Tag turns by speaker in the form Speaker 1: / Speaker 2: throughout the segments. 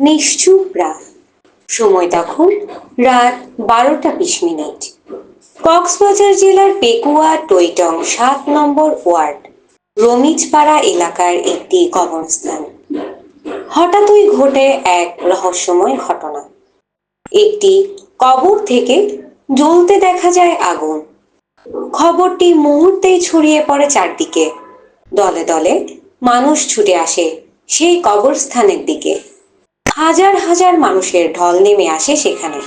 Speaker 1: নিশ্চুপ রাত, সময় তখন রাত 12টা 20 মিনিট। কক্সবাজার জেলার পেকুয়া টইটং 7 নম্বর ওয়ার্ড রমিজপাড়া এলাকার একটি কবরস্থান। হঠাৎই ঘটে এক রহস্যময় ঘটনা। একটি কবর থেকে জ্বলতে দেখা যায় আগুন। খবরটি মুহূর্তেই ছড়িয়ে পড়ে চারদিকে। দলে দলে মানুষ ছুটে আসে সেই কবরস্থানের দিকে। হাজার হাজার মানুষের ঢল নেমে আসে সেখানে।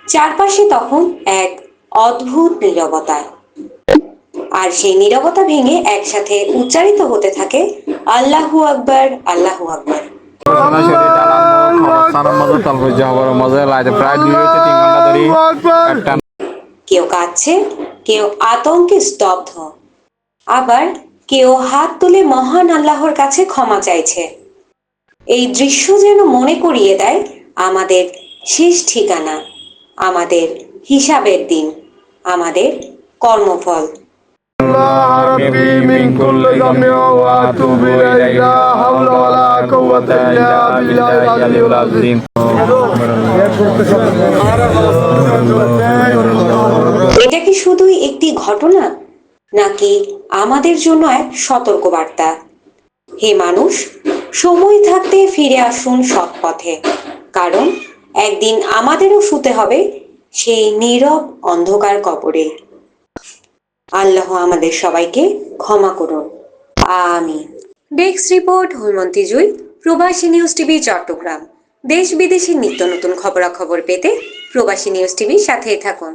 Speaker 1: চারপাশে তখন এক অদ্ভুত নীরবতা, আর সেই নীরবতা ভেঙে একসাথে উচ্চারিত হতে থাকে আল্লাহু আকবার, আল্লাহু আকবার। কেউ কাঁদছে, কেউ আতঙ্কে স্তব্ধ, আবার কেউ হাত তুলে মহান আল্লাহর কাছে ক্ষমা চাইছে। এই দৃশ্য যেন মনে করিয়ে দেয় আমাদের শেষ ঠিকানা, আমাদের হিসাবের দিন, আমাদের কর্মফল। এটা কি শুধুই একটি ঘটনা, নাকি আমাদের জন্য এক সতর্কবার্তা? হে মানুষ, সময় থাকতে ফিরে আসুন সৎ পথে, কারণ একদিন আমাদেরও শুতে হবে সেই নীরব অন্ধকার কবরে। আল্লাহ আমাদের সবাইকে ক্ষমা করুন, আমিন। ডেস্ক রিপোর্ট হৈমন্তী জুই, প্রবাসী নিউজ টিভি, চট্টগ্রাম। দেশ বিদেশের নিত্য নতুন খবরাখবর পেতে প্রবাসী নিউজ টিভির সাথেই থাকুন।